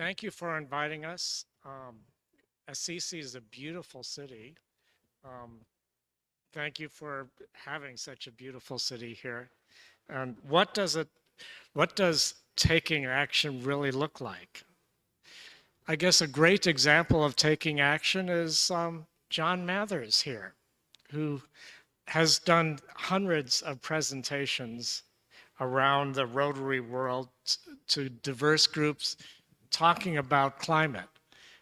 Thank you for inviting us. Assisi is a beautiful city. Um, Thank you for having such a beautiful city here. And what does taking action really look like? I guess a great example of taking action is John Mathers here, who has done hundreds of presentations around the Rotary world to diverse groups talking about climate.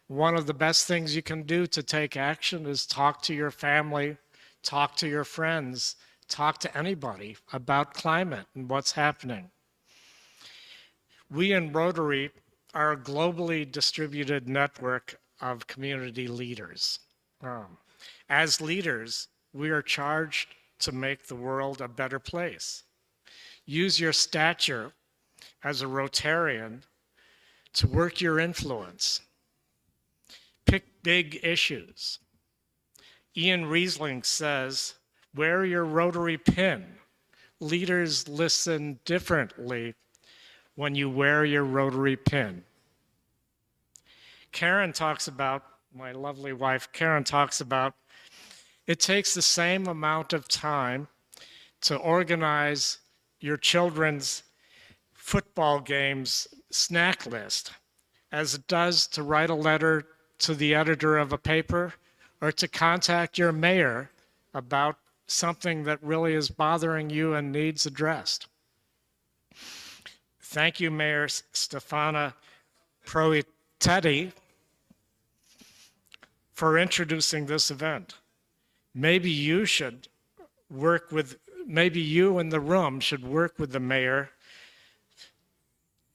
One of the best things you can do to take action is talk to your family, talk to your friends, talk to anybody about climate and what's happening. We in Rotary are a globally distributed network of community leaders. Um, as leaders, we are charged to make the world a better place. Use your stature as a Rotarian to work your influence. Pick big issues. Ian Riesling says, wear your Rotary pin. Leaders listen differently when you wear your Rotary pin. Karen talks about, my lovely wife, Karen talks about, it takes the same amount of time to organize your children's football games snack list as it does to write a letter to the editor of a paper or to contact your mayor about something that really is bothering you and needs addressed. Thank you, Mayor Stefana Proitetti, for introducing this event. Maybe you in the room should work with the mayor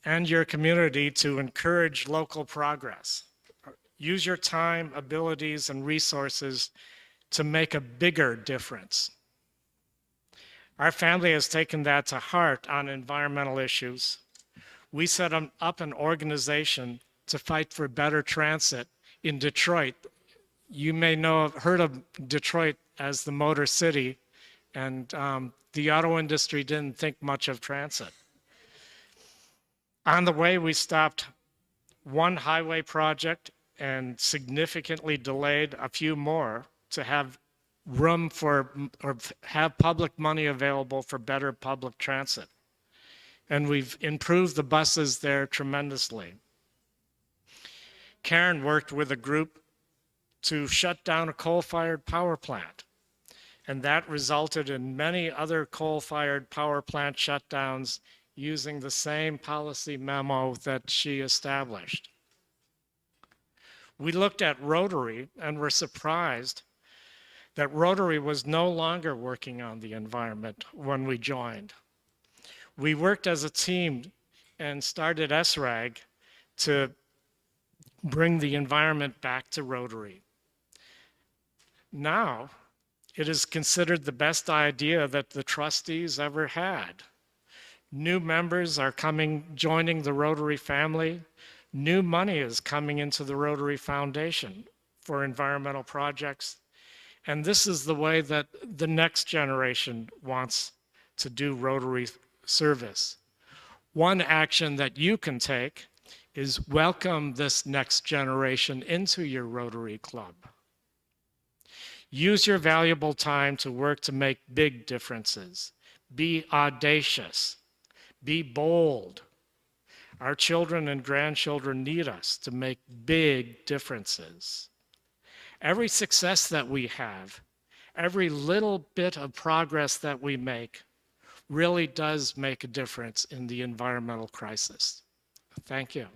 and your community to encourage local progress. Use your time, abilities, and resources to make a bigger difference. Our family has taken that to heart on environmental issues. We set up an organization to fight for better transit in Detroit. You may heard of Detroit as the Motor City, and the auto industry didn't think much of transit. On the way, we stopped one highway project and significantly delayed a few more to have room for, or have public money available for better public transit. And we've improved the buses there tremendously. Karen worked with a group to shut down a coal-fired power plant. And that resulted in many other coal-fired power plant shutdowns using the same policy memo that she established. We looked at Rotary and were surprised that Rotary was no longer working on the environment when we joined. We worked as a team and started SRAG to bring the environment back to Rotary. Now, it is considered the best idea that the trustees ever had. New members are joining the Rotary family. New money is coming into the Rotary Foundation for environmental projects. And this is the way that the next generation wants to do Rotary service. One action that you can take is welcome this next generation into your Rotary Club. Use your valuable time to work to make big differences. Be audacious. Be bold. Our children and grandchildren need us to make big differences. Every success that we have, every little bit of progress that we make, really does make a difference in the environmental crisis. Thank you.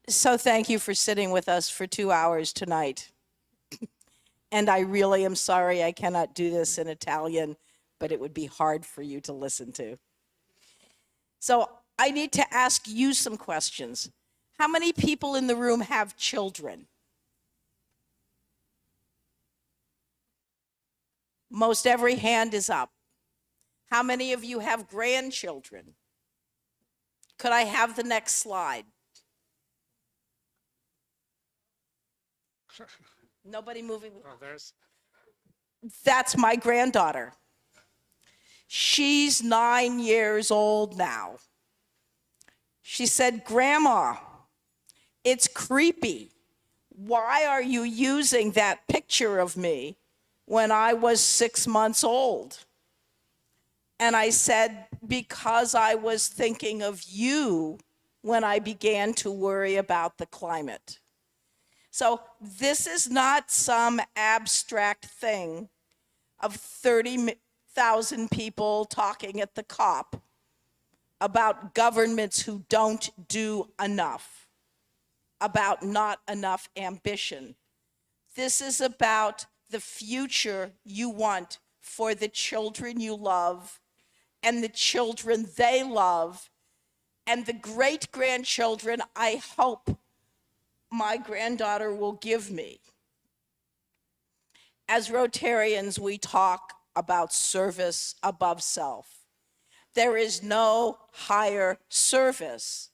So thank you for sitting with us for 2 hours tonight. And I really am sorry I cannot do this in Italian, but it would be hard for you to listen to. So I need to ask you some questions. How many people in the room have children? Most every hand is up. How many of you have grandchildren? Could I have the next slide? Nobody moving? Oh, there's. That's my granddaughter. She's 9 years old now. She said, "Grandma, it's creepy. Why are you using that picture of me when I was 6 months old?" And I said, "Because I was thinking of you when I began to worry about the climate." So this is not some abstract thing of 30,000 people talking at the COP about governments who don't do enough, about not enough ambition. This is about the future you want for the children you love and the children they love and the great-grandchildren I hope my granddaughter will give me. As Rotarians, we talk about service above self. There is no higher service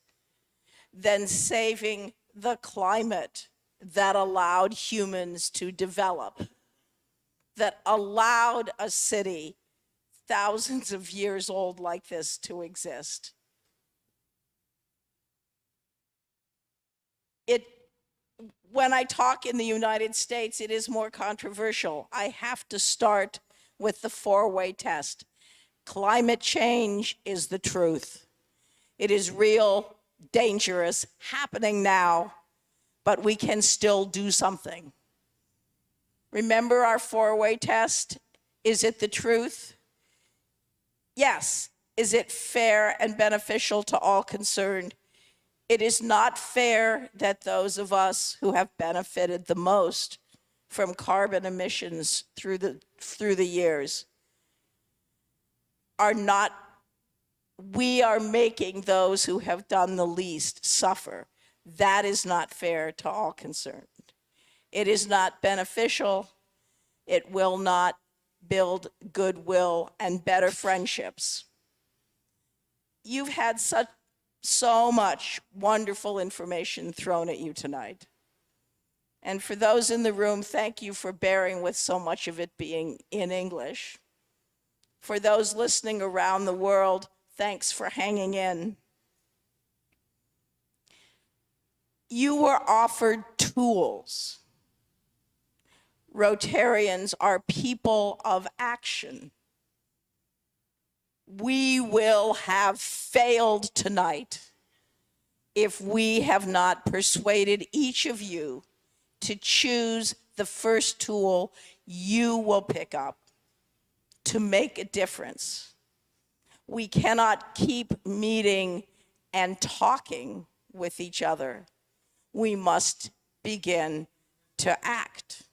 than saving the climate that allowed humans to develop, that allowed a city thousands of years old like this to exist. When I talk in the United States, it is more controversial. I have to start with the four-way test. Climate change is the truth. It is real, dangerous, happening now, but we can still do something. Remember our four-way test? Is it the truth? Yes. Is it fair and beneficial to all concerned? It is not fair that those of us who have benefited the most from carbon emissions through the years are not, we are making those who have done the least suffer. That is not fair to all concerned. It is not beneficial. It will not build goodwill and better friendships. You've had so much wonderful information thrown at you tonight. And for those in the room, thank you for bearing with so much of it being in English. For those listening around the world, thanks for hanging in. You were offered tools. Rotarians are people of action. We will have failed tonight if we have not persuaded each of you to choose the first tool you will pick up to make a difference. We cannot keep meeting and talking with each other. We must begin to act.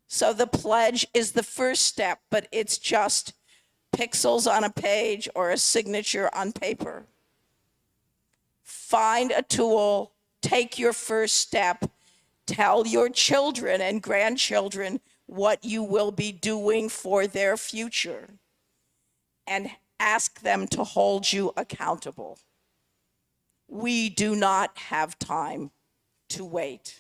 So the pledge is the first step, but it's just pixels on a page or a signature on paper. Find a tool, take your first step, tell your children and grandchildren what you will be doing for their future, and ask them to hold you accountable. We do not have time to wait.